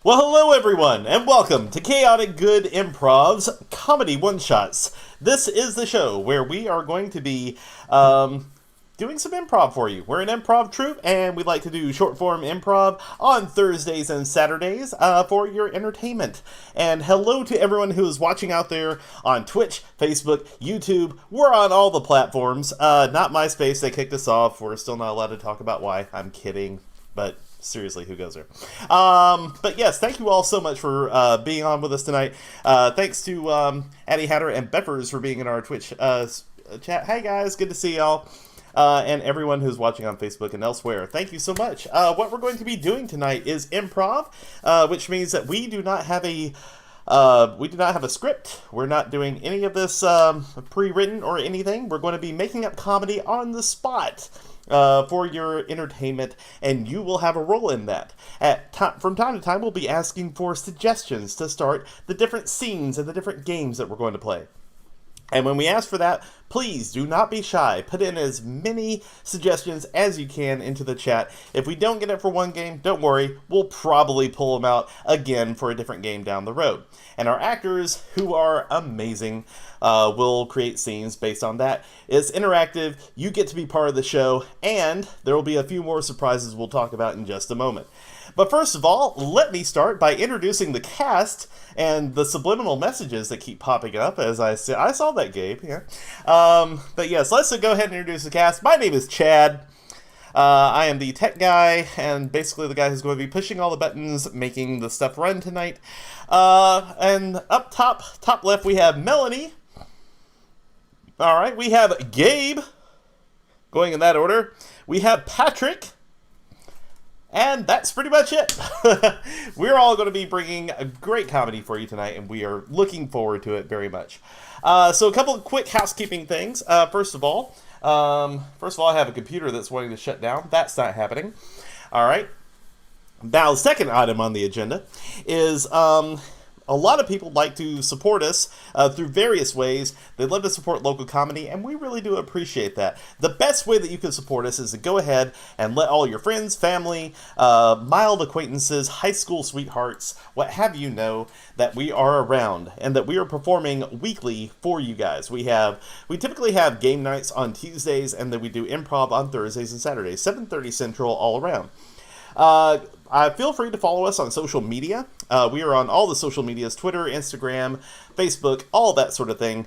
Well, hello everyone, and welcome to Chaotic Good Improv's Comedy One-Shots. This is the show where we are going to be doing some improv for you. We're an improv troupe, and we like to do short-form improv on Thursdays and Saturdays for your entertainment. And hello to everyone who is watching out there on Twitch, Facebook, YouTube. We're on all the platforms. Not MySpace, they kicked us off. We're still not allowed to talk about why. I'm kidding, but seriously, who goes there? But yes, thank you all so much for being on with us tonight. Thanks to Addie Hatter and Beffers for being in our Twitch chat. Hey guys, good to see y'all. And everyone who's watching on Facebook and elsewhere, thank you so much. What we're going to be doing tonight is improv, which means that we do not have a script. We're not doing any of this pre-written or anything. We're going to be making up comedy on the spot. For your entertainment, and you will have a role in that. From time to time, we'll be asking for suggestions to start the different scenes and the different games that we're going to play. And when we ask for that, please do not be shy. Put in as many suggestions as you can into the chat. If we don't get it for one game, don't worry. We'll probably pull them out again for a different game down the road. And our actors, who are amazing, will create scenes based on that. It's interactive. You get to be part of the show. And there will be a few more surprises we'll talk about in just a moment. But first of all, let me start by introducing the cast and the subliminal messages that keep popping up as I say. I saw that, Gabe. Yeah. But yes, let's go ahead and introduce the cast. My name is Chad. I am the tech guy and basically the guy who's going to be pushing all the buttons, making the stuff run tonight. And up top left, we have Melanie. All right, we have Gabe. Going in that order. We have Patrick. And that's pretty much it. We're all going to be bringing a great comedy for you tonight, and we are looking forward to it very much. So a couple of quick housekeeping things. First of all, I have a computer that's wanting to shut down. That's not happening. All right. Now, the second item on the agenda is a lot of people like to support us through various ways. They love to support local comedy, and we really do appreciate that. The best way that you can support us is to go ahead and let all your friends, family, mild acquaintances, high school sweethearts, what have you know that we are around and that we are performing weekly for you guys. We typically have game nights on Tuesdays, and then we do improv on Thursdays and Saturdays, 7:30 Central all around. Feel free to follow us on social media. We are on all the social medias, Twitter, Instagram, Facebook, all that sort of thing.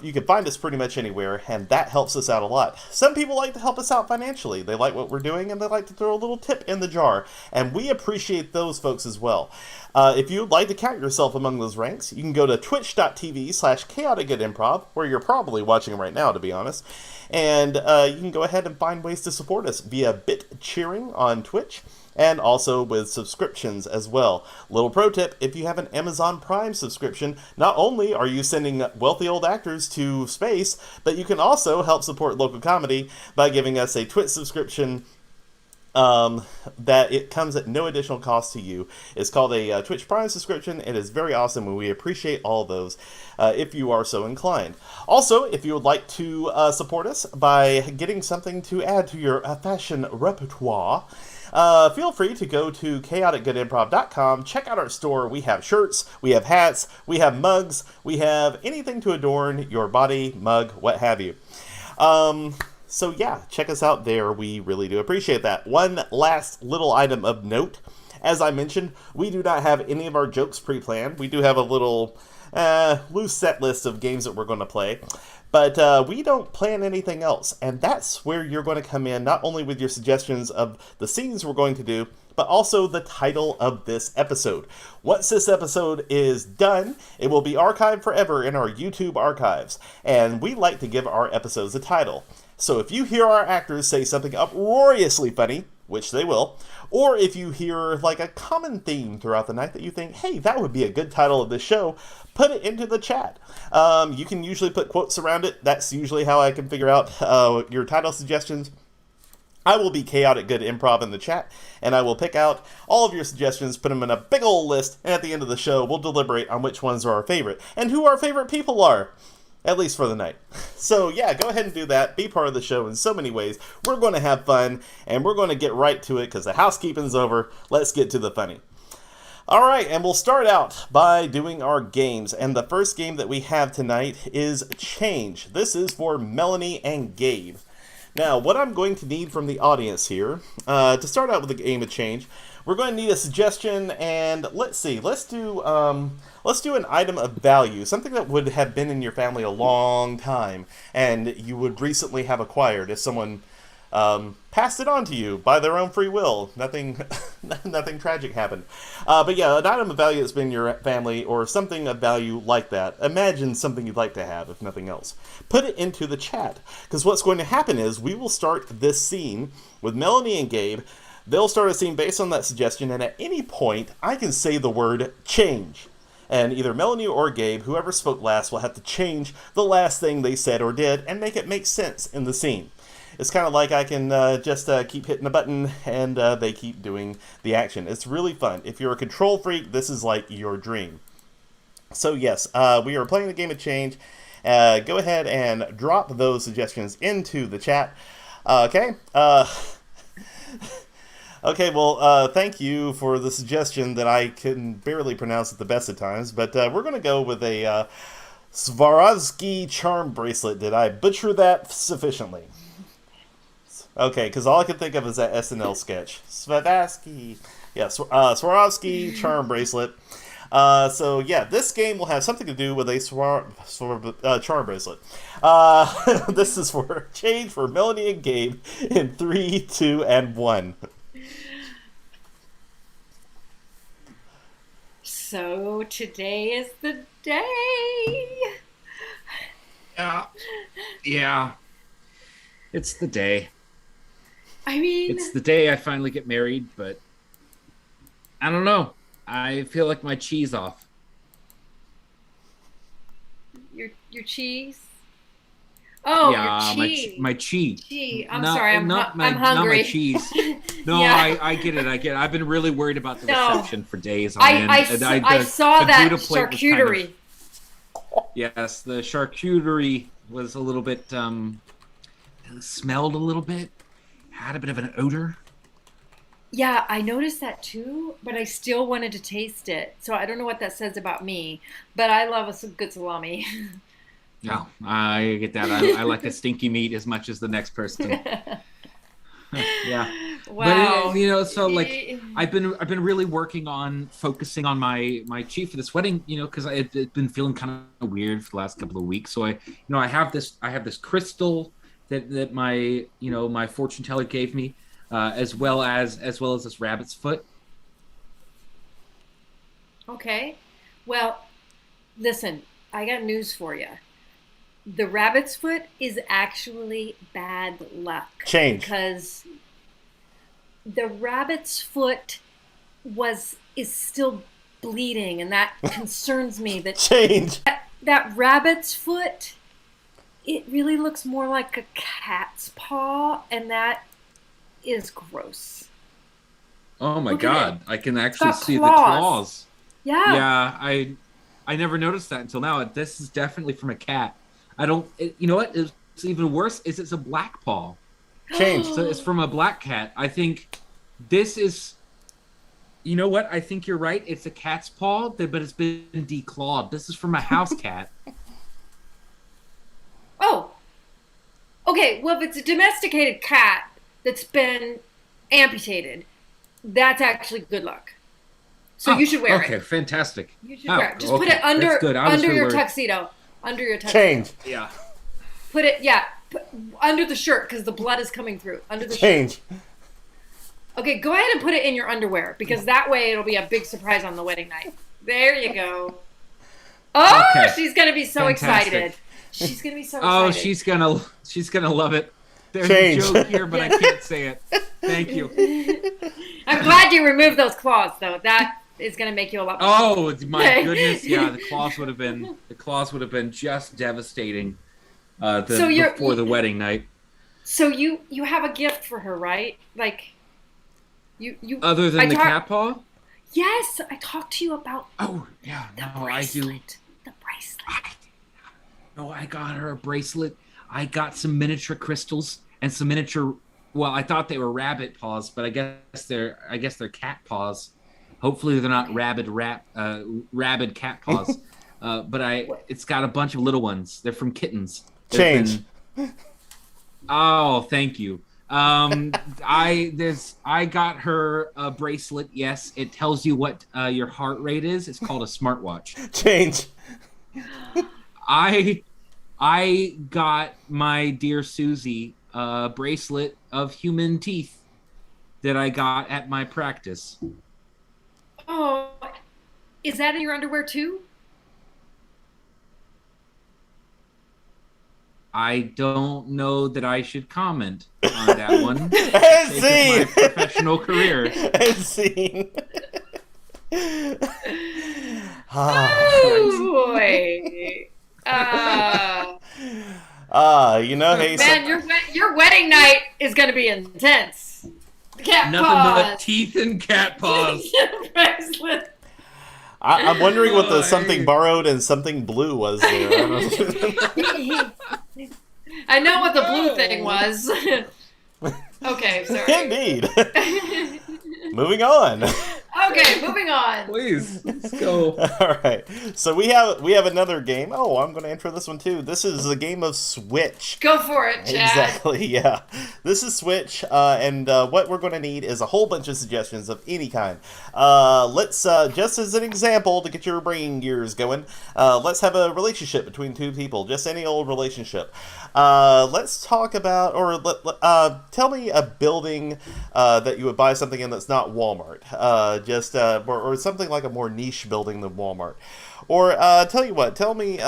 You can find us pretty much anywhere, and that helps us out a lot. Some people like to help us out financially. They like what we're doing, and they like to throw a little tip in the jar, and we appreciate those folks as well. If you'd like to count yourself among those ranks, you can go to twitch.tv/chaoticgoodimprov, where you're probably watching right now, to be honest. And you can go ahead and find ways to support us via bit cheering on Twitch, and also with subscriptions as well. Little pro tip, if you have an Amazon Prime subscription, not only are you sending wealthy old actors to space, but you can also help support local comedy by giving us a Twitch subscription that it comes at no additional cost to you. It's called a Twitch Prime subscription. It is very awesome, and we appreciate all those if you are so inclined. Also, if you would like to support us by getting something to add to your fashion repertoire, feel free to go to chaoticgoodimprov.com, check out our store. We have shirts, we have hats, we have mugs, we have anything to adorn your body, mug, what have you. So yeah, check us out there. We really do appreciate that. One last little item of note. As I mentioned, we do not have any of our jokes pre-planned. We do have a little loose set list of games that we're going to play. But we don't plan anything else. And that's where you're going to come in, not only with your suggestions of the scenes we're going to do, but also the title of this episode. Once this episode is done, it will be archived forever in our YouTube archives. And we like to give our episodes a title. So if you hear our actors say something uproariously funny, which they will, or if you hear like a common theme throughout the night that you think, hey, that would be a good title of this show, put it into the chat. You can usually put quotes around it. That's usually how I can figure out your title suggestions. I will be Chaotic Good Improv in the chat, and I will pick out all of your suggestions, put them in a big old list, and at the end of the show, we'll deliberate on which ones are our favorite, and who our favorite people are. At least for the night. So yeah, go ahead and do that. Be part of the show in so many ways. We're going to have fun, and we're going to get right to it because the housekeeping's over. Let's get to the funny. All right, and we'll start out by doing our games. And the first game that we have tonight is Change. This is for Melanie and Gabe. Now, what I'm going to need from the audience here, to start out with the game of Change, we're going to need a suggestion, and let's see, let's do an item of value, something that would have been in your family a long time, and you would recently have acquired if someone passed it on to you by their own free will. Nothing, nothing tragic happened. But yeah, an item of value that's been in your family, or something of value like that. Imagine something you'd like to have, if nothing else. Put it into the chat, because what's going to happen is we will start this scene with Melanie and Gabe. They'll start a scene based on that suggestion, and at any point, I can say the word change. And either Melanie or Gabe, whoever spoke last, will have to change the last thing they said or did and make it make sense in the scene. It's kind of like I can just keep hitting a button and they keep doing the action. It's really fun. If you're a control freak, this is like your dream. So yes, we are playing the game of Change. Go ahead and drop those suggestions into the chat. Okay. Okay, well, thank you for the suggestion that I can barely pronounce at the best of times, but we're going to go with a Swarovski charm bracelet. Did I butcher that sufficiently? Okay, because all I could think of is that SNL sketch. Swarovski. Yeah, Swarovski charm bracelet. So, yeah, this game will have something to do with a charm bracelet. This is for Change for Melanie and Gabe in 3, 2, and 1. So today is the day. Yeah. It's the day. I mean, it's the day I finally get married, but I don't know. I feel like my cheese off. Your cheese. Oh, yeah, your cheese. My cheese. I'm sorry. I'm hungry. Not my cheese. No, yeah. I get it. I've been really worried about the reception for days on end. I saw that charcuterie. Yes, the charcuterie was a little bit, smelled a little bit, had a bit of an odor. Yeah, I noticed that too, but I still wanted to taste it. So I don't know what that says about me, but I love a good salami. Yeah, I get that. I like a stinky meat as much as the next person. Yeah. Wow. But so like I've been really working on focusing on my chief for this wedding, because I've been feeling kind of weird for the last couple of weeks. So I have this crystal that my my fortune teller gave me, as well as this rabbit's foot. Okay. Well, listen, I got news for you. The rabbit's foot is actually bad luck. Change. Because the rabbit's foot is still bleeding, and that concerns me. That Change. That rabbit's foot, it really looks more like a cat's paw, and that is gross. Oh my God! I can actually see claws. The claws. Yeah. Yeah, I never noticed that until now. This is definitely from a cat. You know what? It's even worse. It's a black paw. Change. So it's from a black cat. I think this is. You know what? I think you're right. It's a cat's paw, but it's been declawed. This is from a house cat. Oh. Okay. Well, if it's a domesticated cat that's been amputated, that's actually good luck. So you should wear it. Okay, fantastic. You should wear it. Just put it under your tuxedo. Under your tuxedo. Change. Yeah. Put it, under the shirt because the blood is coming through. Under the Change. shirt. Okay, go ahead and put it in your underwear because that way it'll be a big surprise on the wedding night. There you go. Oh, okay. She's gonna be so excited. She's gonna be so excited. Oh, she's gonna love it. There's Change. a joke here, but I can't say it. Thank you. I'm glad you removed those claws, though. That is going to make you a lot more. Oh my goodness! Yeah, the claws would have been just devastating. Before the wedding night. So you have a gift for her, right? Like you. Other than the cat paw. Yes, I talked to you about. Oh yeah, no, bracelet. I do. The bracelet. No, I got her a bracelet. I got some miniature crystals and some miniature. Well, I thought they were rabbit paws, but I guess they're cat paws. Hopefully they're not rabid cat paws. But it's got a bunch of little ones. They're from kittens. Change. Oh, thank you. I got her a bracelet. Yes, it tells you what your heart rate is. It's called a smartwatch. Change. I got my dear Susie a bracelet of human teeth that I got at my practice. Oh, is that in your underwear too? I don't know that I should comment on that one. And scene. My professional career. And scene. Oh boy. Hey, man, your wedding night is going to be intense. Cat Nothing paws. but teeth and cat paws. I'm wondering what the something borrowed and something blue was there. I know what the blue thing was. Okay, sorry. Indeed. Moving on. Okay, moving on. Please, let's go. All right. So we have another game. Oh, I'm going to intro this one too. This is a game of Switch. Go for it, Chad. Exactly, yeah. This is Switch, and what we're going to need is a whole bunch of suggestions of any kind. Let's, just as an example, to get your brain gears going, let's have a relationship between two people. Just any old relationship. Let's talk about, or tell me a building that you would buy something in that's not Walmart. Or something like a more niche building than Walmart. Or, tell you what, tell me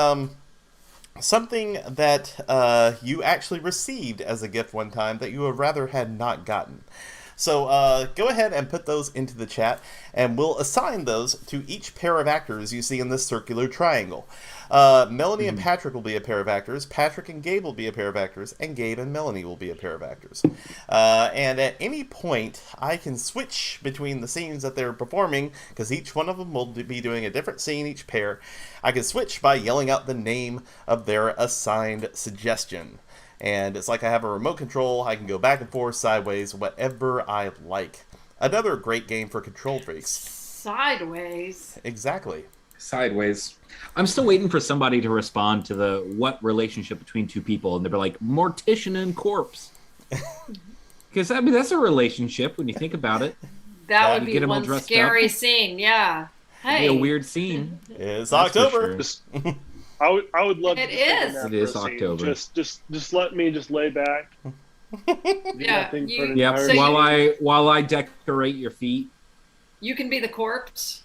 something that you actually received as a gift one time that you would rather had not gotten. So go ahead and put those into the chat, and we'll assign those to each pair of actors you see in this circular triangle. Melanie and Patrick will be a pair of actors, Patrick and Gabe will be a pair of actors, and Gabe and Melanie will be a pair of actors. And at any point, I can switch between the scenes that they're performing, because each one of them will be doing a different scene, each pair. I can switch by yelling out the name of their assigned suggestion. And it's like I have a remote control. I can go back and forth, sideways, whatever I like. Another great game for control freaks. Sideways. Exactly. Sideways. I'm still waiting for somebody to respond to the what relationship between two people, and they're like mortician and corpse. Because I mean that's a relationship when you think about it. That would get be 'em all one dressed scary up. scene. Yeah. Hey. It'd be a weird scene. It's That's for October. sure. I would love It to just is. in that It is first scene. October. Just let me just lay back. Do Yeah, nothing you- for an Yep. entire So scene. While I decorate your feet. You can be the corpse.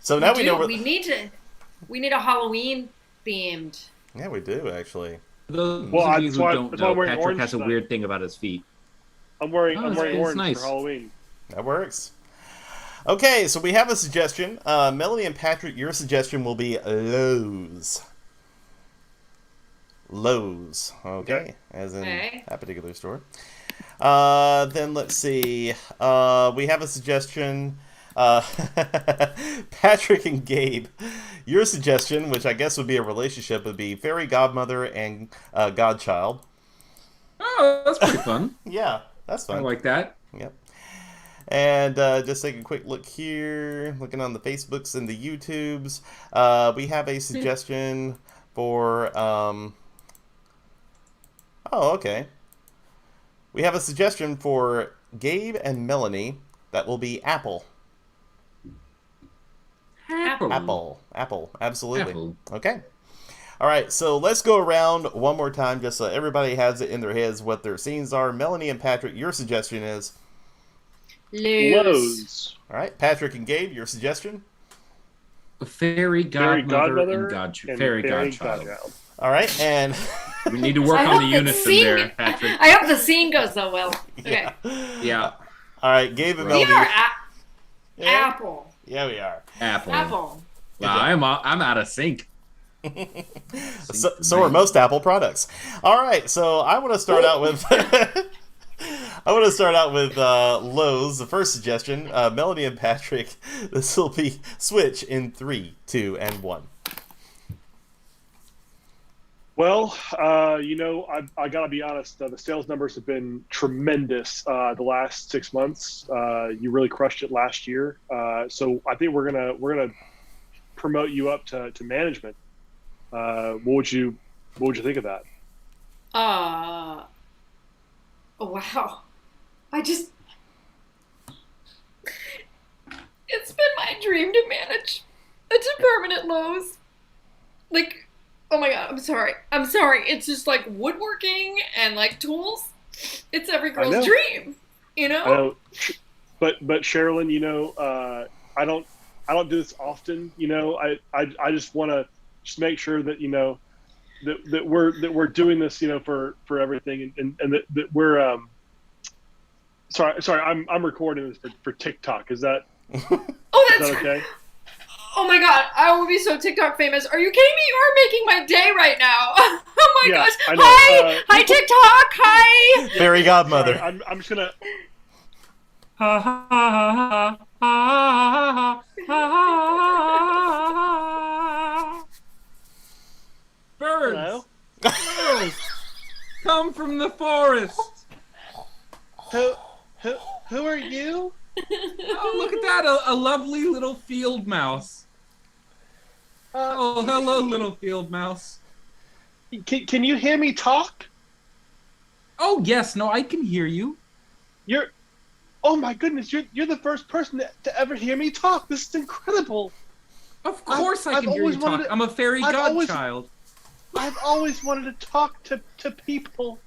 So now we know We need a Halloween themed. Yeah, we do, actually. For those Well, of you that's who why- don't that's why know, I'm wearing Patrick orange has a tonight. weird thing about his feet. I'm wearing it's orange nice. for Halloween. That works. Okay, so we have a suggestion. Melanie and Patrick, your suggestion will be Lowe's. Lowe's. Okay. As in that particular store. Then let's see. We have a suggestion. Patrick and Gabe, your suggestion, which I guess would be a relationship, would be fairy godmother and godchild. Oh, that's pretty fun. Yeah, that's fun. I like that. Yep. And just take a quick look here, looking on the Facebooks and the YouTubes. We have a suggestion for... oh, okay. We have a suggestion for Gabe and Melanie that will be Apple. Apple. Absolutely. Apple. Okay. All right, so let's go around one more time just so everybody has it in their heads what their scenes are. Melanie and Patrick, your suggestion is? Lowe's. All right, Patrick and Gabe, your suggestion? Fairy godmother and fairy godchild. godchild. All right, and... We need to work I on hope the the unison scene- there, Patrick. I hope the scene goes so well. Okay. Yeah. All right, Gabe and We Melanie. are Yeah. Apple. Yeah, we are. Apple. Apple. Wow, I'm out of sync. So are most Apple products. All right, so I want to start out with... Lowe's, the first suggestion. Melanie and Patrick, this will be Switch in 3, 2, and 1. Well, I gotta be honest. The sales numbers have been tremendous the last 6 months. You really crushed it last year. So I think we're gonna promote you up to management. What would you think of that? Oh, wow. It's been my dream to manage a department at Lowe's. Like, oh my God, I'm sorry. It's just like woodworking and like tools. It's every girl's dream, I know, but Sherilyn, I don't do this often. I just want to make sure that that we're doing this, for everything, and that we're sorry, I'm recording this for TikTok. Is that oh, that's is that okay? Oh my God, I will be so TikTok famous. Are you kidding me? You are making my day right now. Oh my Yeah, gosh. I know. Hi TikTok. Hi. Fairy godmother. Sorry, I'm just gonna. Birds. Hello? Birds. Come from the forest. Who are you? Oh, look at that! A lovely little field mouse. Oh, hello, little field mouse. Can you hear me talk? Oh yes, no, I can hear you. Oh my goodness, you're the first person to ever hear me talk. This is incredible. Of course I I've can hear you always talk. wanted to- I'm a fairy I've always- godchild. I've always wanted to talk to people.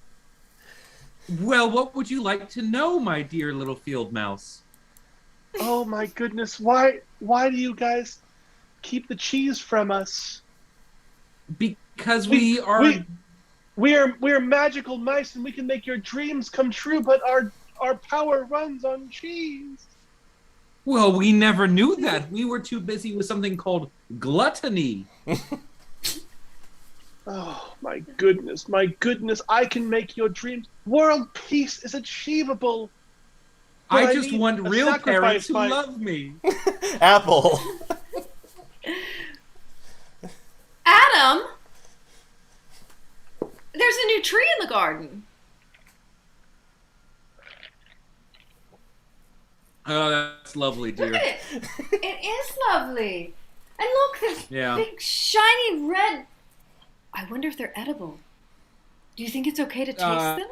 Well, what would you like to know, my dear little field mouse? Oh my goodness, why do you guys keep the cheese from us? Because we are... We're magical mice and we can make your dreams come true, but our power runs on cheese. Well, we never knew that. We were too busy with something called gluttony. Oh my goodness, I can make your dreams. World peace is achievable. But I just need want a real parents sacrifice who by- love me. Apple. Adam, there's a new tree in the garden. Oh, that's lovely, dear. Look at it. It is lovely. And look, this Yeah. big shiny red. I wonder if they're edible. Do you think it's okay to taste them?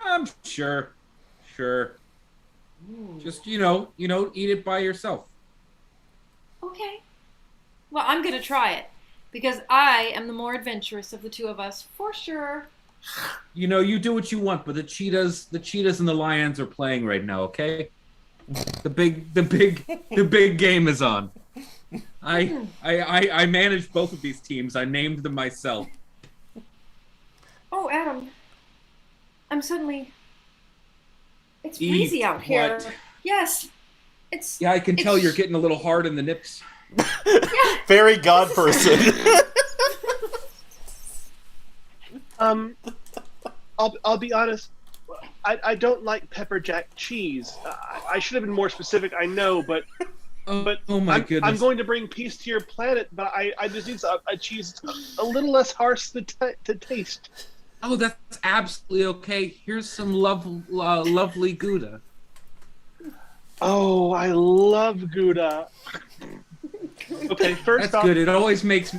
I'm sure. Ooh. Just, eat it by yourself. Okay. Well, I'm going to try it because I am the more adventurous of the two of us, for sure. You do what you want, but the cheetahs and the lions are playing right now, okay? The big game is on. I manage both of these teams. I named them myself. Oh, Adam. It's Eat breezy out here. what? Yes. It's Yeah, I can tell you're getting a little hard in the nips. Fairy god person. I'll be honest. I don't like pepper jack cheese. I should have been more specific. I know, but Oh my goodness. I'm going to bring peace to your planet. But I just need a cheese a little less harsh to taste. Oh, that's absolutely okay. Here's some lovely Gouda. Oh, I love Gouda. Okay, first That's off, good. It always makes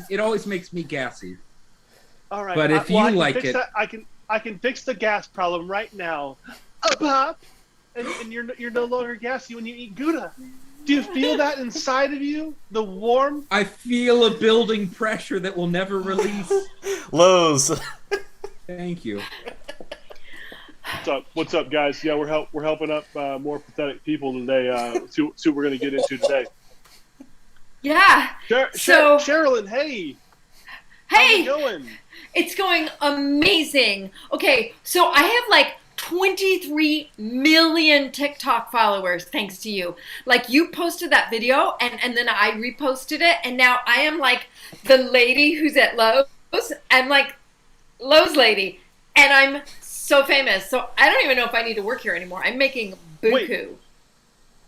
me gassy. all right. But if well, you I can like fix it- that- I can fix the gas problem right now. Up, and you're no longer gassy when you eat Gouda. Do you feel that inside of you? The warmth? I feel a building pressure that will never release. Lowe's. Thank you. What's up, guys? Yeah, we're helping up more pathetic people today. See what we're gonna get into today. Yeah. So- Sherilyn, hey, how's Hey, it going? it's going amazing. Okay, so I have like 23 million TikTok followers thanks to you. Like, you posted that video and then I reposted it, and now I am like the lady who's at Lowe's. I'm like Lowe's lady, and I'm so famous. So I don't even know if I need to work here anymore. I'm making buku.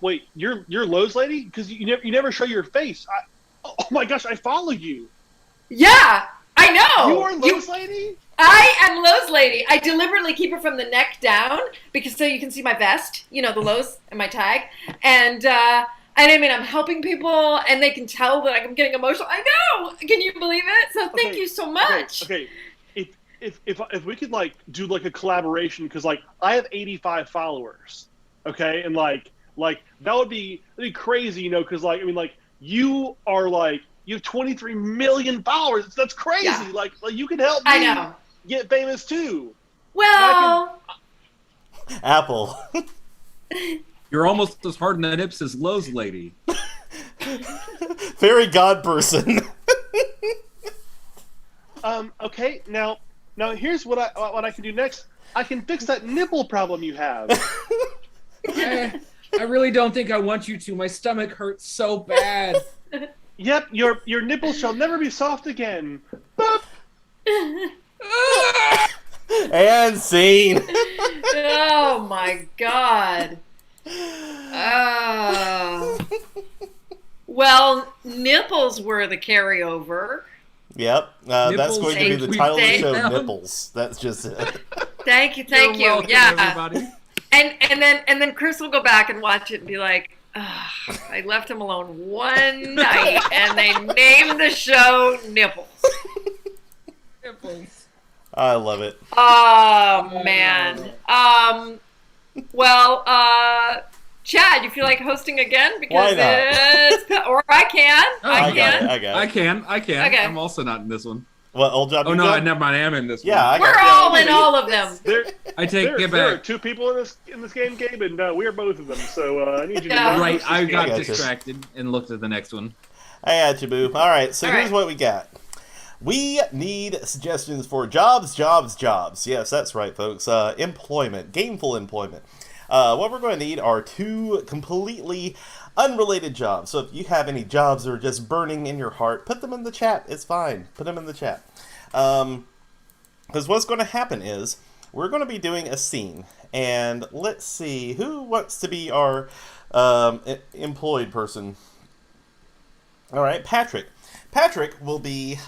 Wait, you're Lowe's lady? Because you never show your face. Oh my gosh, I follow you. Yeah, I I know. You are Lowe's lady? I am Lowe's lady. I deliberately keep it from the neck down because so you can see my vest, the Lowe's and my tag. And I mean, I'm helping people and they can tell that I'm getting emotional. I know. Can you believe it? So thank you so much. Okay. If we could do a collaboration, because I have 85 followers, okay, and that would be crazy, because you are you have 23 million followers. That's crazy. Yeah. You can help me get famous too. Well, Apple. You're almost as hard on the hips as Lowe's lady. Fairy god person. Okay. Now here's what I can do next. I can fix that nipple problem you have. I really don't think I want you to. My stomach hurts so bad. Yep, your nipples shall never be soft again. And scene. Oh my God. Well, nipples were the carryover. Yep, that's going to be the title of the show. them. Nipples. That's just it. Thank you. You're welcome, everybody. And then Chris will go back and watch it and be like, I left him alone one night, and they named the show Nipples. Nipples. I love it. Oh man. Well, Chad, you feel like hosting again? Because Why not? Or I can. I can. I can. Okay. I'm also not in this one. What, old job? Oh new no, job? never mind. I am in this one. Yeah, We're all in all of them. I take it There are back. two people in this game, Gabe, and we're both of them. So I need you to Yeah. know. Right, I got gotcha. distracted and looked at the next one. I got you, boo. All right, so All here's right. what we got. We need suggestions for jobs. Yes, that's right, folks. Employment, gainful employment. What we're going to need are two completely unrelated jobs. So if you have any jobs that are just burning in your heart, put them in the chat. It's fine. Put them in the chat. Because what's going to happen is we're going to be doing a scene. And let's see, who wants to be our employed person? All right, Patrick. Patrick will be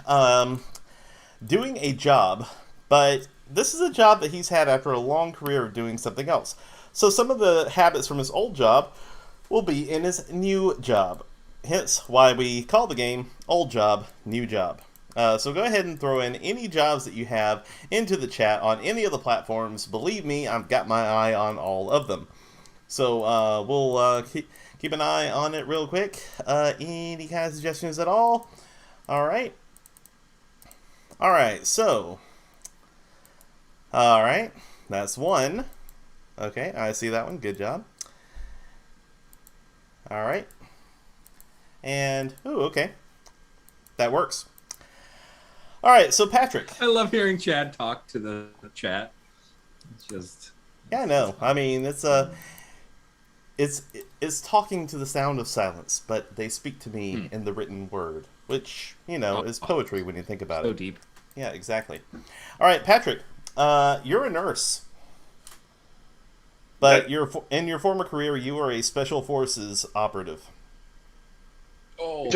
doing a job, but this is a job that he's had after a long career of doing something else. So some of the habits from his old job will be in his new job. Hence why we call the game Old Job, New Job. So go ahead and throw in any jobs that you have into the chat on any of the platforms. Believe me, I've got my eye on all of them. So we'll keep an eye on it real quick. Any kind of suggestions at all? All right. All right, so. All right, that's one. Okay, I see that one. Good job. All right. And, ooh, okay. That works. All right, so Patrick. I love hearing Chad talk to the chat. It's just... Yeah, I know. I mean, it's talking to the sound of silence, but they speak to me in the written word, which, is poetry when you think about it. So deep. Yeah, exactly. All right, Patrick, you're a nurse. But in your former career, you were a special forces operative. Oh.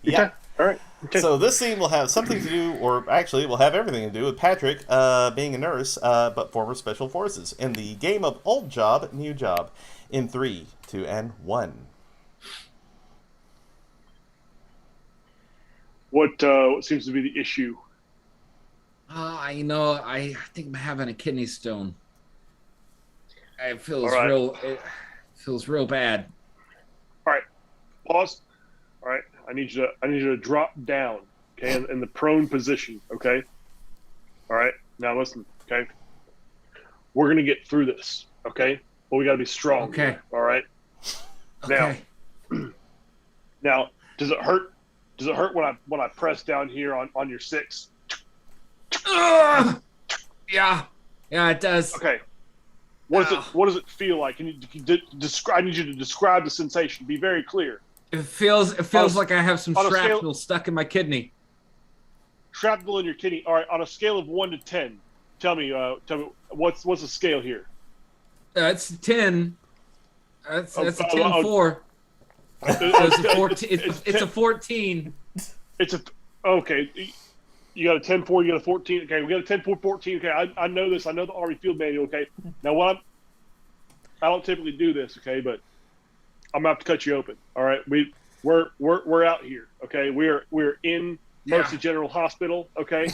Yeah. All right. Okay. So this scene will have something to do, or actually will have everything to do with Patrick being a nurse, but former special forces, in the game of Old Job, New Job, in 3, 2, and 1. What seems to be the issue? I think I'm having a kidney stone. It feels All right. it feels real bad. All right. Pause. All right. I need you to drop down, okay, in the prone position, okay? All right. Now listen, okay? We're gonna get through this, okay? But we gotta be strong. Okay. All right. Okay. Now, does it hurt? Does it hurt when I press down here on your 6? Ugh! Yeah, it does. Okay. What does it feel like? Can you describe? I need you to describe the sensation. Be very clear. It feels like I have some on a scale- shrapnel stuck in my kidney. Shrapnel in your kidney. All right. On a scale of 1 to 10, tell me what's the scale here? It's 10. That's a 10-4. It's So it's a 14. It's a 14. okay. You got a 10-4, you got a 14. Okay, we got a 10-4, 14. Okay, I know this. I know the Army field manual. Okay, now I don't typically do this. Okay, but I'm gonna have to cut you open. All right, we're out here. Okay, we're in Mercy General Hospital. Okay,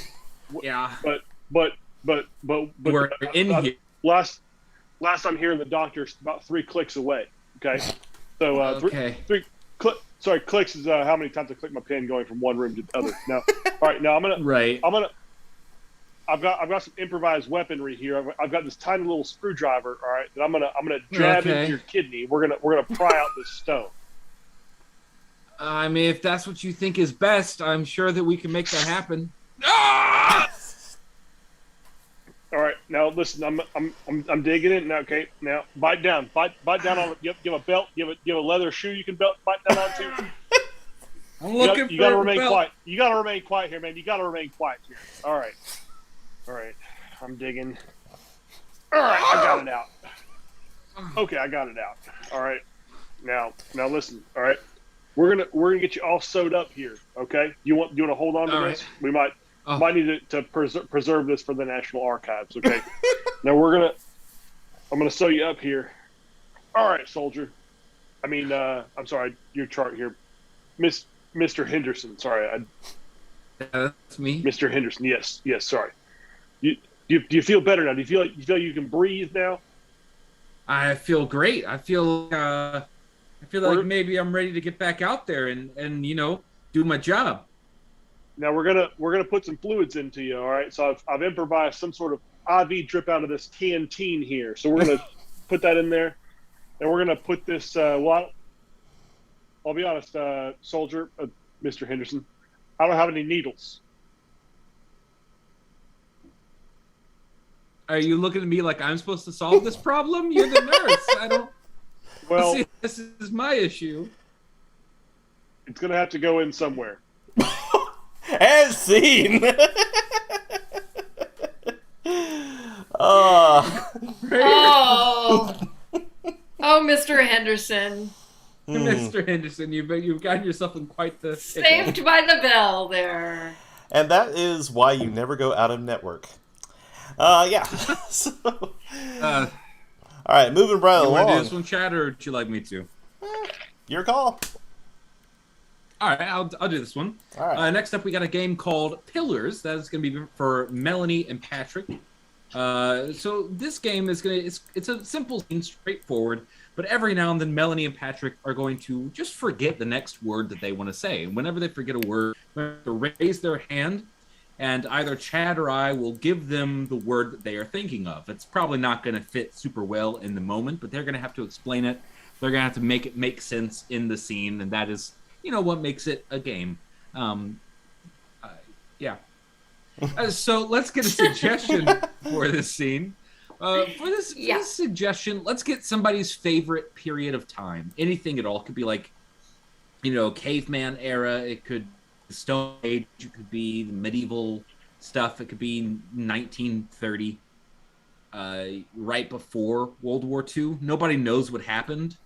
Yeah. but We're in here. Last I'm hearing, the doctor's about 3 clicks away. Okay, so Okay. Sorry, clicks is how many times I click my pen going from one room to the other. Now, all right, now I've got some improvised weaponry here. I've got this tiny little screwdriver. All right, that I'm gonna jab into your kidney. We're gonna pry out this stone. I mean, if that's what you think is best, I'm sure that we can make that happen. Ah! All right, now listen. I'm digging it now. Okay, now bite down on it. Give a belt. Give a leather shoe you can bite down onto. I'm looking you gotta remain quiet. You gotta remain quiet here, man. You gotta remain quiet here. All right. I'm digging. All right, I got it out. Okay, I got it out. All right. Now listen. All right, we're gonna get you all sewed up here. Okay. You want to hold on to this? Right. We might need to preserve this for the National Archives. Okay. Now I'm gonna sew you up here. All right, soldier. I'm sorry. Your chart here, Mr. Henderson. Sorry, That's me. Mr. Henderson. Yes. Sorry. Do you feel better now? Do you feel you can breathe now? I feel great. I feel like maybe I'm ready to get back out there and do my job. Now we're gonna put some fluids into you. All right. So I've improvised some sort of IV drip out of this canteen here. So we're gonna put that in there, and we're gonna put this. I'll be honest, soldier, Mr. Henderson. I don't have any needles. Are you looking at me like I'm supposed to solve this problem? You're the nurse. I don't. Well, see, this is my issue. It's gonna have to go in somewhere. As seen. Oh, Mr. Henderson. Mr. Henderson, you've gotten yourself in quite the Saved by the bell there. And that is why you never go out of network. Yeah. So, all right, moving right you along. want to do this one, Chad, or would you like me to? Your call. All right, I'll do this one. All right. Next up, we got a game called Pillars. That is going to be for Melanie and Patrick. So this game is it's a simple scene, straightforward. But every now and then, Melanie and Patrick are going to just forget the next word that they want to say. And whenever they forget a word, they raise their hand, and either Chad or I will give them the word that they are thinking of. It's probably not going to fit super well in the moment, but they're going to have to explain it. They're going to have to make it make sense in the scene, and that is, what makes it a game. Yeah. So let's get a suggestion for this scene. For this suggestion, let's get somebody's favorite period of time. Anything at all. It could be like, caveman era. It could be Stone Age. It could be medieval stuff. It could be 1930, right before World War II. Nobody knows what happened.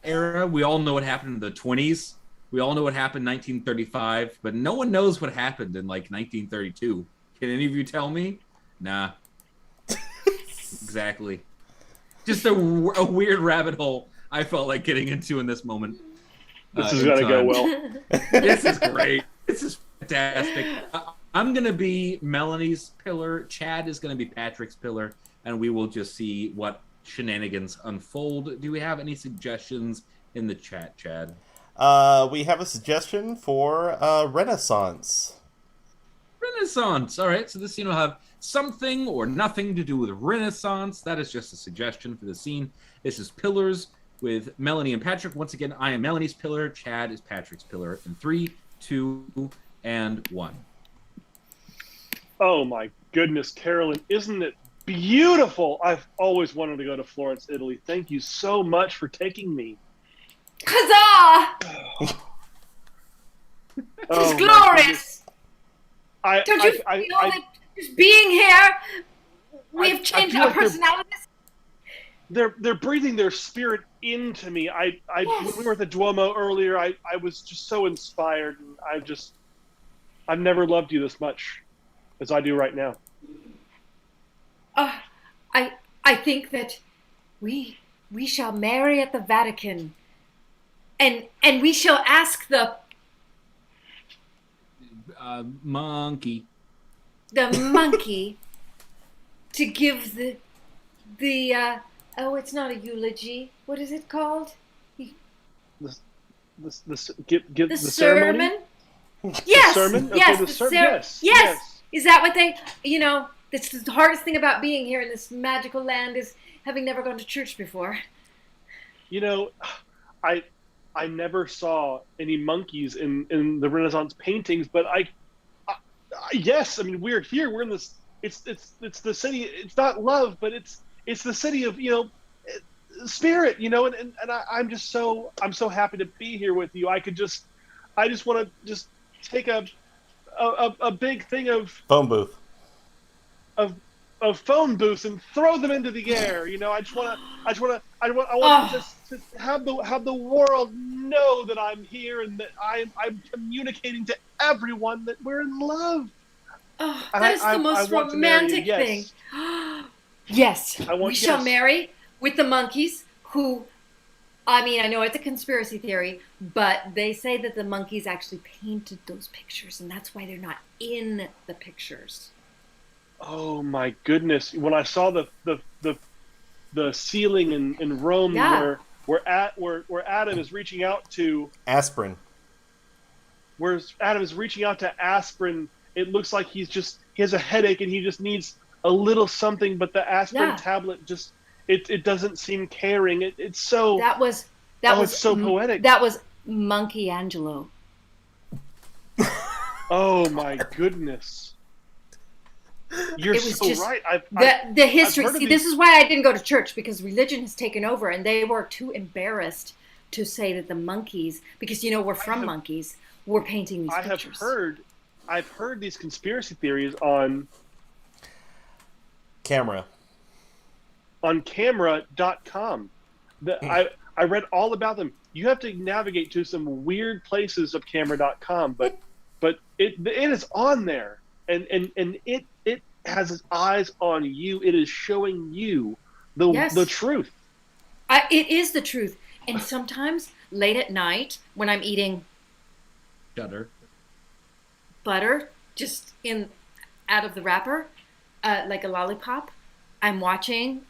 Era. We all know what happened in the 20s. We all know what happened in 1935, but no one knows what happened in 1932. Can any of you tell me? Nah. Exactly. Just a weird rabbit hole I felt like getting into in this moment. This is going to go well. This is great. This is fantastic. I'm going to be Melanie's pillar. Chad is going to be Patrick's pillar. And we will just see what shenanigans unfold. Do we have any suggestions in the chat, Chad? We have a suggestion for Renaissance. Renaissance. All right. So this scene will have something or nothing to do with Renaissance. That is just a suggestion for the scene. This is Pillars with Melanie and Patrick. Once again, I am Melanie's pillar. Chad is Patrick's pillar. In 3, 2, and 1. Oh my goodness, Carolyn, isn't it beautiful? I've always wanted to go to Florence, Italy. Thank you so much for taking me. Huzzah! It's glorious. Don't you feel that just being here, we've changed our personalities? They're breathing their spirit into me. When we were at the Duomo earlier, I was just so inspired, and I've never loved you this much. as I do right now. I think that we shall marry at the Vatican, and we shall ask the Monkey. monkey to give the oh, it's not a eulogy. What is it called? Give The the sermon. ceremony? Yes. sermon? Okay, Yes. the The sermon. yes. Yes. Is that what they? That's the hardest thing about being here in this magical land is having never gone to church before. You know, I never saw any monkeys in the Renaissance paintings, but yes, I mean we're here. We're in this. It's the city. It's not love, but it's the city of spirit. And I'm so happy to be here with you. I just want to just take a big thing of Phone booth. Of phone booths and throw them into the air. I want to have the world know that I'm here and that I'm communicating to everyone that we're in love. Oh, that is the most romantic thing. Yes, we shall marry with the monkeys who, I mean, I know it's a conspiracy theory, but they say that the monkeys actually painted those pictures and that's why they're not in the pictures. Oh my goodness! When I saw the ceiling in Rome where Adam is reaching out to aspirin, where Adam is reaching out to aspirin, it looks like he has a headache and he just needs a little something, but the aspirin tablet just it doesn't seem caring. It's so that was so poetic. That was Monkeyangelo. Oh my goodness. You're so right. The history. See, this is why I didn't go to church, because religion has taken over, and they were too embarrassed to say that the monkeys, because we're from monkeys, were painting these pictures. I've heard these conspiracy theories on camera. On camera.com. I read all about them. You have to navigate to some weird places of camera.com, but it is on there. And it has its eyes on you. It is showing you the truth. It is the truth. And sometimes late at night when I'm eating butter just out of the wrapper, like a lollipop, I'm watching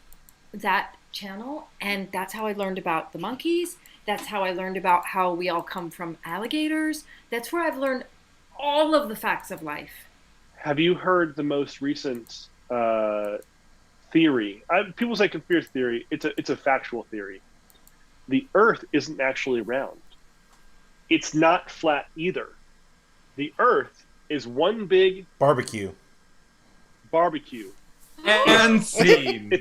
that channel, and that's how I learned about the monkeys. That's how I learned about how we all come from alligators. That's where I've learned all of the facts of life. Have you heard the most recent theory? People say conspiracy theory. It's a factual theory. The Earth isn't actually round. It's not flat either. The Earth is one big barbecue. And scene.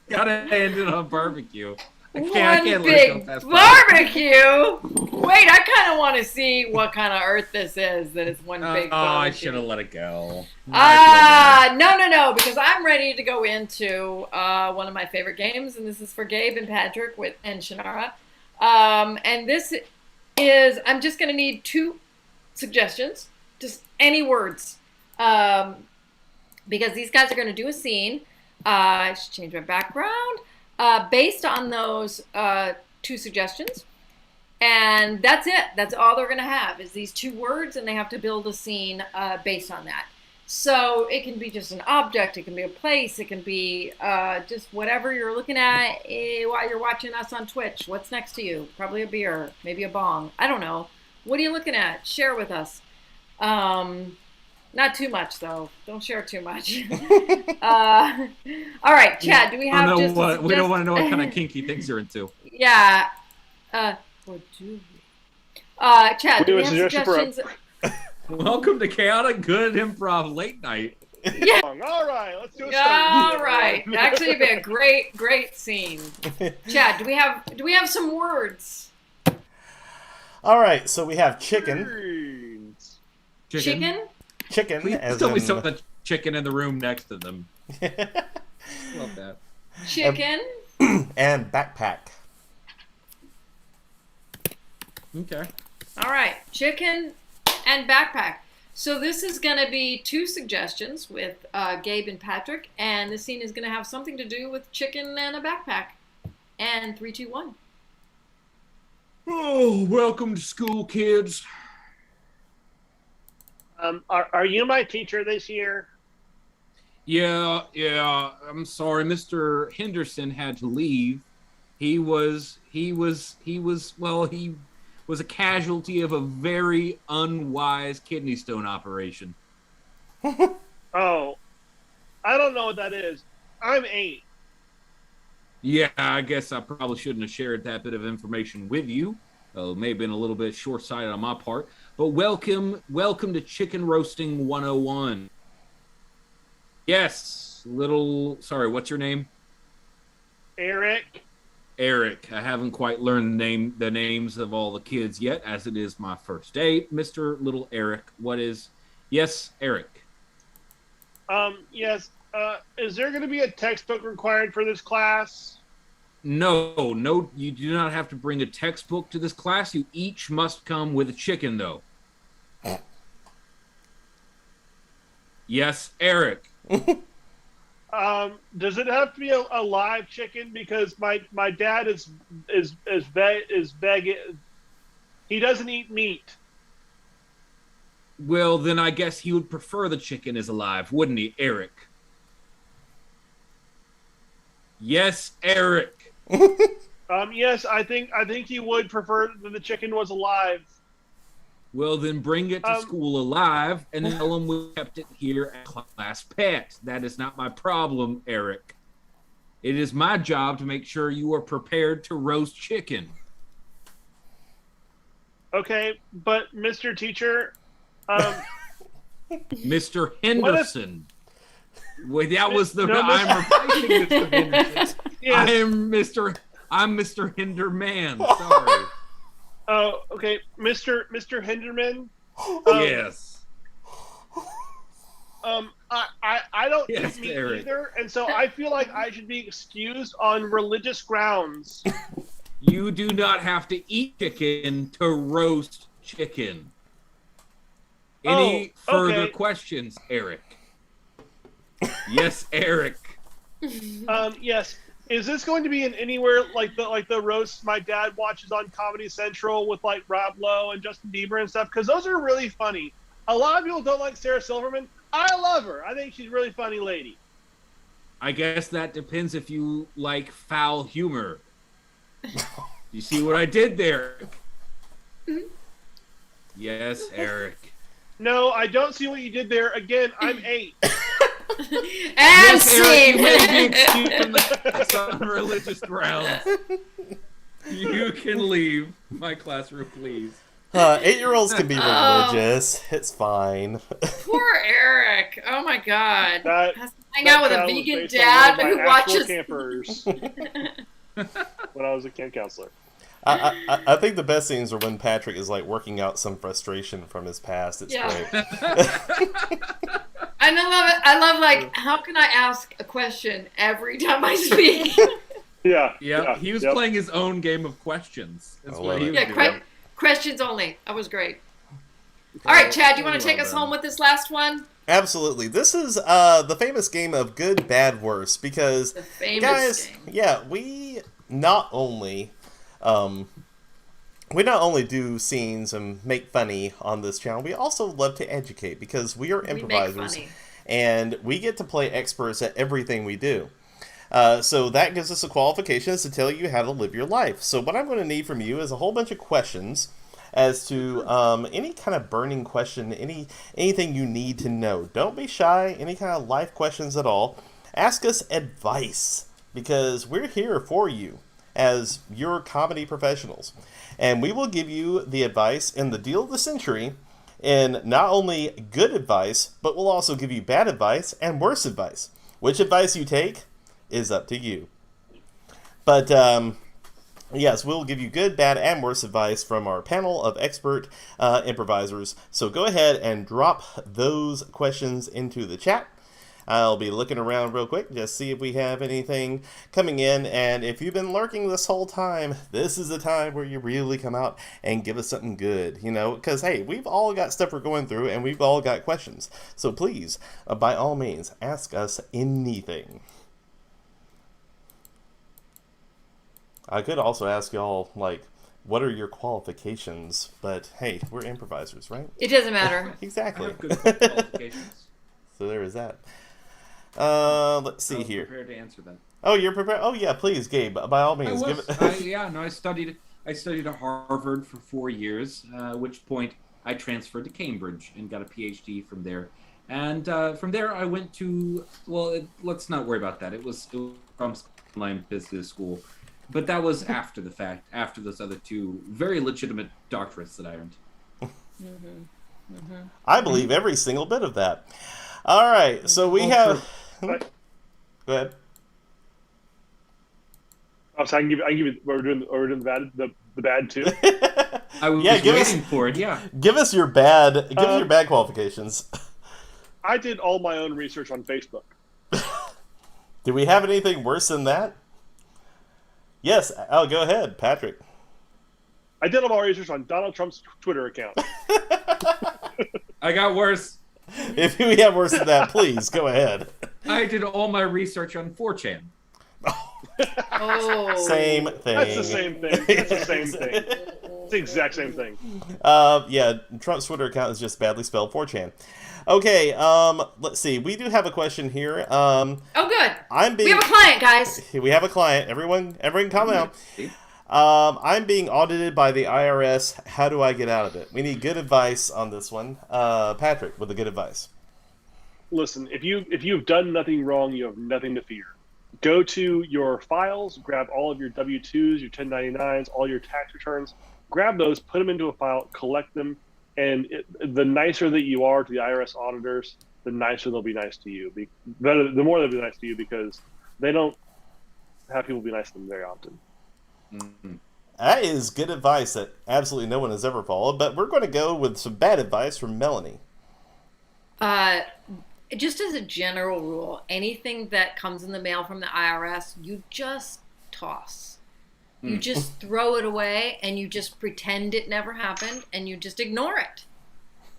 Gotta end it on barbecue. I can't let it go past barbecue. Wait, I kind of want to see what kind of Earth this is. That it's one big. Oh, I should have let it go. No, because I'm ready to go into one of my favorite games, and this is for Gabe and Patrick and Shannara. And this is, I'm just going to need 2 suggestions, just any words, because these guys are going to do a scene. I should change my background. Based on those 2 suggestions, and that's it. That's all they're going to have is these 2 words, and they have to build a scene based on that. So it can be just an object, it can be a place, it can be just whatever you're looking at while you're watching us on Twitch. What's next to you? Probably a beer, maybe a bong. I don't know. What are you looking at? Share with us. Not too much, though. Don't share too much. All right, Chad, do we have we don't want to know what kind of kinky things you're into. Yeah. What do we? Chad, do we have suggestions? Welcome to Chaotic Good Improv Late Night. Yeah. All right, let's do it. All right. Actually, it'd be a great scene. Chad, do we have some words? All right, so we have chicken. Chicken? Chicken. Please tell me something chicken in the room next to them. Love that. Chicken. And backpack. Okay. All right. Chicken and backpack. So this is going to be 2 suggestions with Gabe and Patrick, and the scene is going to have something to do with chicken and a backpack. And 3, 2, 1. Oh, welcome to school, kids. Are you my teacher this year? Yeah. I'm sorry, Mr. Henderson had to leave. He was a casualty of a very unwise kidney stone operation. Oh, I don't know what that is. I'm 8. Yeah, I guess I probably shouldn't have shared that bit of information with you. May have been a little bit short-sighted on my part. But welcome to Chicken Roasting 101. Yes, sorry, what's your name? Eric. Eric. I haven't quite learned the names of all the kids yet, as it is my first day. Mr. Little Eric, yes, Eric. Yes. Is there going to be a textbook required for this class? No, you do not have to bring a textbook to this class. You each must come with a chicken, though. Yes, Eric. Does it have to be a live chicken? Because my dad is vegan. He doesn't eat meat. Well, then I guess he would prefer the chicken is alive, wouldn't he, Eric? Yes, Eric. Yes, I think he would prefer that the chicken was alive. Well, then bring it to school alive and tell him we kept it here at class pet. That is not my problem, Eric. It is my job to make sure you are prepared to roast chicken. Okay, but Mr. Teacher, Mr. Henderson. Well, that was the. No, I'm replacing Mr. Henderson. Yes. I'm Mr. Henderman. Sorry. Oh, okay, Mr. Hinderman. Yes. I don't Yes, eat meat Eric. either, and so I feel like I should be excused on religious grounds. You do not have to eat chicken to roast chicken. Any further questions, Eric? Yes, Eric. Yes. Is this going to be in anywhere like the roasts my dad watches on Comedy Central with like Rob Lowe and Justin Bieber and stuff? Because those are really funny. A lot of people don't like Sarah Silverman. I love her. I think she's a really funny lady. I guess that depends if you like foul humor. You see what I did there? Yes, Eric. No, I don't see what you did there. Again, I'm 8. And Yes, Eric, you may be scene. excused from the class on religious grounds. You can leave my classroom, please. 8-year-olds can be religious. It's fine. Poor Eric. Oh my God. That- Has to hang out with a child was vegan based on dad one of my who actual watches. campers when I was a camp counselor. I think the best scenes are when Patrick is like working out some frustration from his past. It's Yeah. great. And I love it. I love like, how can I ask a question every time I speak? Yeah, he was playing his own game of questions. That's what he was Yeah, doing. questions only. That was great. All right, Chad, you want to take us home with this last one? Absolutely. This is the famous game of good, bad, worse. Because, The famous guys, game. yeah, we not only do scenes and make funny on this channel, we also love to educate because we are We make improvisers funny. and we get to play experts at everything we do. So that gives us a qualifications to tell you how to live your life. So what I'm going to need from you is a whole bunch of questions as to any kind of burning question, anything you need to know. Don't be shy, any kind of life questions at all. Ask us advice because we're here for you as your comedy professionals. And we will give you the advice in the deal of the century in not only good advice, but we'll also give you bad advice and worse advice. Which advice you take is up to you. But yes, we'll give you good, bad, and worse advice from our panel of expert improvisers. So go ahead and drop those questions into the chat. I'll be looking around real quick, just see if we have anything coming in. And if you've been lurking this whole time, this is the time where you really come out and give us something good, because, hey, we've all got stuff we're going through and we've all got questions. So please, by all means, ask us anything. I could also ask y'all, what are your qualifications? But hey, we're improvisers, right? It doesn't matter. I Exactly. have good qualifications. So there is that. Let's see I was here. prepared to answer them. Oh, you're prepared? Oh, yeah, please, Gabe, by all I means. was. Give it... I studied at Harvard for 4 years, at which point I transferred to Cambridge and got a PhD from there. And from there, I went to, let's not worry about that. It was from online business school. But that was after the fact, after those other 2 very legitimate doctorates that I earned. I believe every single bit of that. All right, so we have... Go ahead. Oh, so I can give you. We're doing the bad too. I was give waiting for it. Yeah. Give us your bad qualifications. I did all my own research on Facebook. Do we have anything worse than that? Yes. Oh, go ahead, Patrick. I did all my research on Donald Trump's Twitter account. I got worse. If we have worse than that, please go ahead. I did all my research on 4chan. Oh. Same thing. That's the same thing. It's the same thing. It's the exact same thing. Yeah, Trump's Twitter account is just badly spelled 4chan. Okay, let's see. We do have a question here. Oh, good. We have a client, guys. We have a client. Everyone calm down. I'm being audited by the IRS. How do I get out of it? We need good advice on this one. Patrick, with the good advice. Listen, if you've done nothing wrong, you have nothing to fear. Go to your files, grab all of your W-2s, your 1099s, all your tax returns. Grab those, put them into a file, collect them, and the nicer that you are to the IRS auditors, the nicer they'll be nice to you. The more they'll be nice to you, because they don't have people be nice to them very often. Mm-hmm. That is good advice that absolutely no one has ever followed, but we're going to go with some bad advice from Melanie. Just as a general rule, anything that comes in the mail from the IRS, you just toss. You just throw it away and you just pretend it never happened and you just ignore it.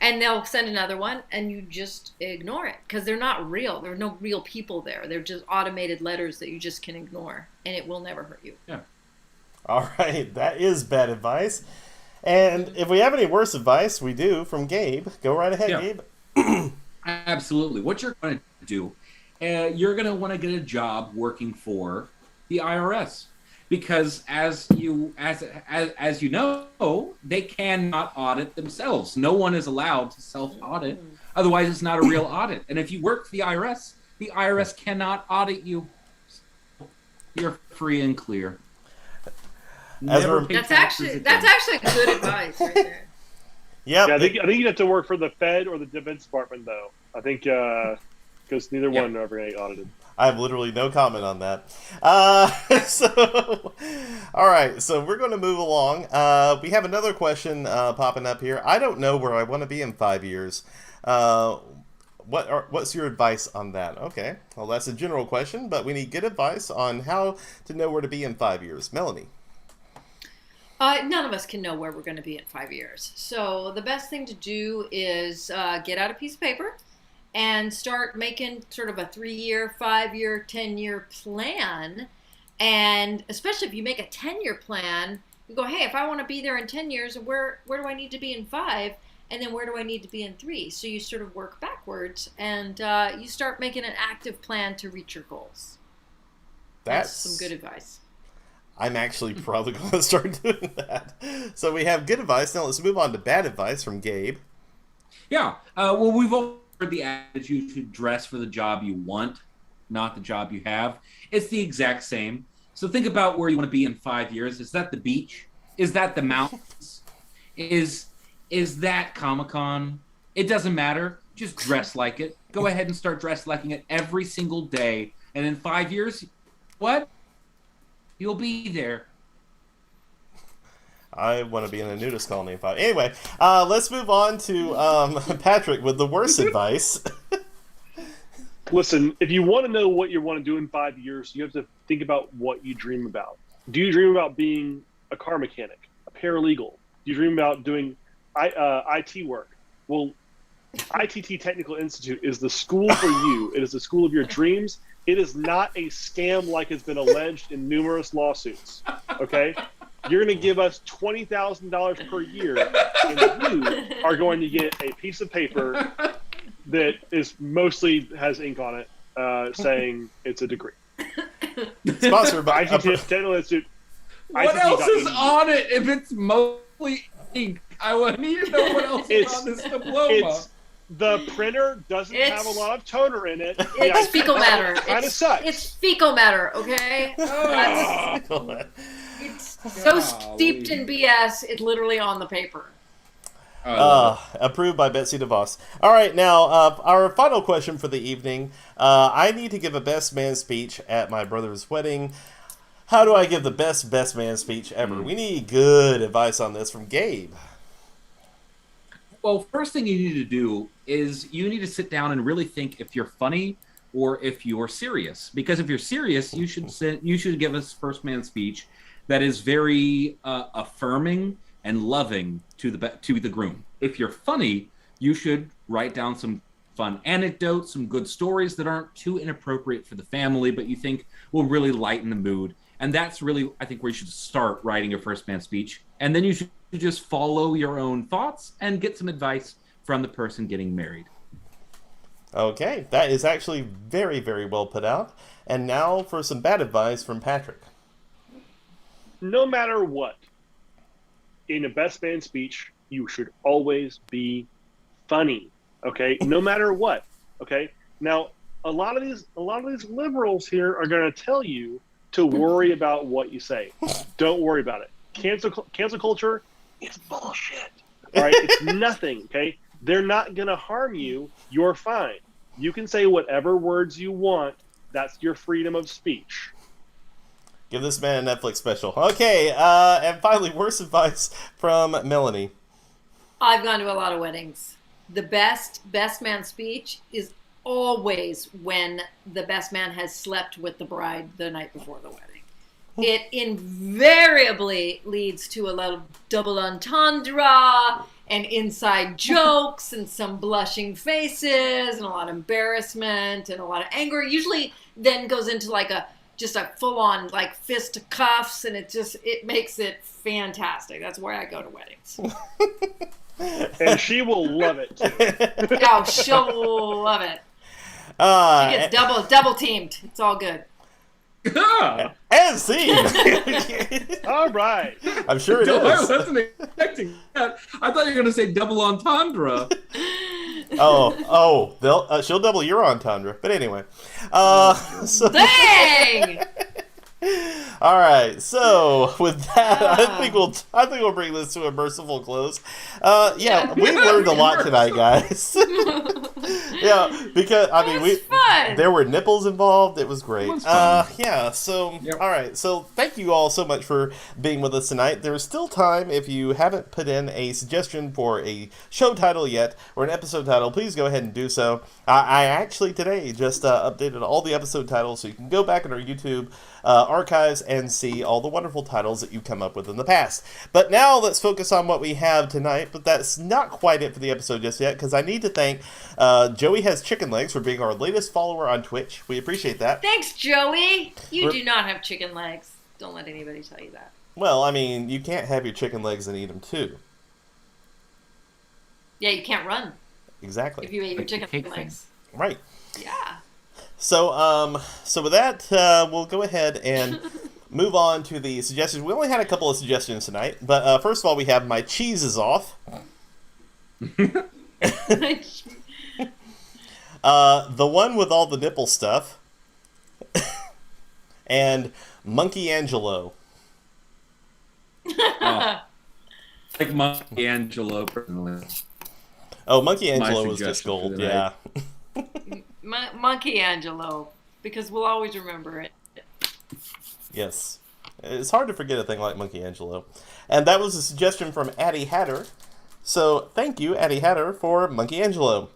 And they'll send another one and you just ignore it because they're not real. There are no real people there. They're just automated letters that you just can ignore and it will never hurt you. Yeah. All right, that is bad advice. And if we have any worse advice, we do from Gabe. Go right ahead, Gabe. Absolutely. What you're going to do, you're going to want to get a job working for the IRS because as you know, they cannot audit themselves. No one is allowed to self-audit. Otherwise, it's not a real audit. And if you work for the IRS cannot audit you. You're free and clear. That's actually good advice right there. Yep. Yeah, I think you'd have to work for the Fed or the Defense Department, though. I think because neither one are ever going to get audited. I have literally no comment on that. All right, so we're going to move along. We have another question popping up here. I don't know where I want to be in 5 years. What's your advice on that? Okay, well, that's a general question, but we need good advice on how to know where to be in 5 years. Melanie. None of us can know where we're going to be in 5 years. So the best thing to do is get out a piece of paper and start making sort of a 3-year, 5-year, 10-year plan. And especially if you make a 10-year plan, you go, hey, if I want to be there in 10 years, where do I need to be in 5? And then where do I need to be in 3? So you sort of work backwards and you start making an active plan to reach your goals. That's some good advice. I'm actually probably going to start doing that. So we have good advice. Now let's move on to bad advice from Gabe. Yeah. Well, we've all heard the adage you should dress for the job you want, not the job you have. It's the exact same. So think about where you want to be in 5 years. Is that the beach? Is that the mountains? Is that Comic-Con? It doesn't matter. Just dress like it. Go ahead and start dress liking it every single day. And in 5 years, what? You'll be there. I want to be in a nudist colony in 5. Anyway, let's move on to Patrick with the worst advice. Listen, if you want to know what you want to do in 5 years, you have to think about what you dream about. Do you dream about being a car mechanic, a paralegal? Do you dream about doing IT work? Well, ITT Technical Institute is the school for you. It is the school of your dreams. It is not a scam like has been alleged in numerous lawsuits. Okay? You're going to give us $20,000 per year, and you are going to get a piece of paper that is mostly has ink on it, saying it's a degree. Sponsored by ITT Technical Institute. What else is on it if it's mostly ink? I want to know what else is on this diploma. The printer doesn't have a lot of toner in it. It's fecal matter. Kind of sucks. It's fecal matter, okay? It's so steeped in BS, it's literally on the paper. Approved by Betsy DeVos. All right, now our final question for the evening. I need to give a best man speech at my brother's wedding. How do I give the best man speech ever? We need good advice on this from Gabe. Well, first thing you need to do is you need to sit down and really think if you're funny or if you're serious. Because if you're serious, you should give us first man speech that is very affirming and loving to the groom. If you're funny, you should write down some fun anecdotes, some good stories that aren't too inappropriate for the family, but you think will really lighten the mood. And that's really, I think, where you should start writing your first man speech. And then you should just follow your own thoughts and get some advice from the person getting married. Okay, that is actually very, very well put out. And now for some bad advice from Patrick. No matter what, in a best man speech, you should always be funny. Okay, no matter what. Okay, now a lot of these liberals here are going to tell you to worry about what you say. Don't worry about it. Cancel culture, it's bullshit. All right, it's nothing. Okay, they're not going to harm you. You're fine. You can say whatever words you want. That's your freedom of speech. Give this man a Netflix special. Okay, and finally, worst advice from Melanie. I've gone to a lot of weddings. The best man speech is always when the best man has slept with the bride the night before the wedding. It invariably leads to a lot of double entendre and inside jokes and some blushing faces and a lot of embarrassment and a lot of anger. Usually then goes into like just a full-on like fist cuffs, and it makes it fantastic. That's where I go to weddings. And she will love it. Oh, she'll love it. She gets double teamed. It's all good. And scene. All right. I'm sure it is. I wasn't expecting that. I thought you were going to say double entendre. She'll double your entendre. But anyway, Dang! All right. So with that, I think we'll bring this to a merciful close. We've learned a lot tonight, guys. Yeah, because I mean, there were nipples involved. It was great. So Yep. All right. So thank you all so much for being with us tonight. There's still time if you haven't put in a suggestion for a show title yet or an episode title. Please go ahead and do so. I actually today just updated all the episode titles, so you can go back in our YouTube archives and see all the wonderful titles that you've come up with in the past. But now let's focus on what we have tonight. But that's not quite it for the episode just yet, because I need to thank Joey Has Chicken Legs for being our latest follower on Twitch. We appreciate that. Thanks, Joey. You do not have chicken legs. Don't let anybody tell you that. Well, I mean, you can't have your chicken legs and eat them too. Yeah, you can't run Exactly. if you ate your chicken cake legs. Right. Yeah. So with that, we'll go ahead and move on to the suggestions. We only had a couple of suggestions tonight, but first of all, we have My Cheese Is Off. The one with all the nipple stuff. And Monkeyangelo. Like Monkeyangelo, personally. Oh, Monkeyangelo was just gold, yeah. Monkeyangelo, because we'll always remember it. Yes. It's hard to forget a thing like Monkeyangelo. And that was a suggestion from Addie Hatter. So thank you, Addie Hatter, for Monkeyangelo.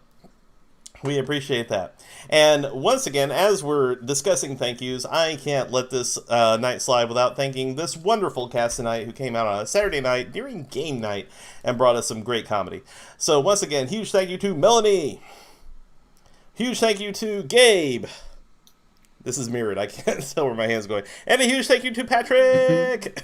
We appreciate that. And once again, as we're discussing thank yous, I can't let this night slide without thanking this wonderful cast tonight who came out on a Saturday night during game night and brought us some great comedy. So once again, huge thank you to Melanie. Huge thank you to Gabe. This is mirrored. I can't tell where my hand's going. And a huge thank you to Patrick.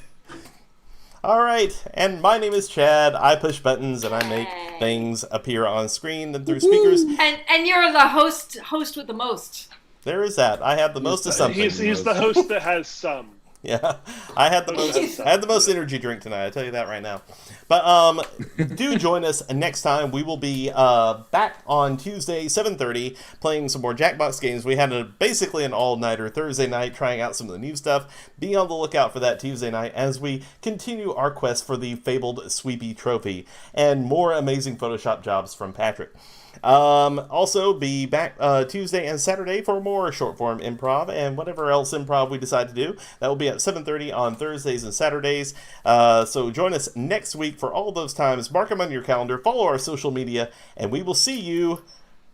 All right, and my name is Chad. I push buttons and I make things appear on screen and through speakers. And you're the host with the most. There is that. I have the most of something. He's the host that has some. Yeah, I had the most energy drink tonight. I tell you that right now. But do join us next time. We will be back on Tuesday, 7:30, playing some more Jackbox games. We had basically an all-nighter Thursday night, trying out some of the new stuff. Be on the lookout for that Tuesday night as we continue our quest for the fabled Sweepy Trophy and more amazing Photoshop jobs from Patrick. Also be back Tuesday and Saturday for more short form improv and whatever else improv we decide to do. That will be at 7:30 on Thursdays and Saturdays. So join us next week for all those times. Mark them on your calendar, follow our social media, and we will see you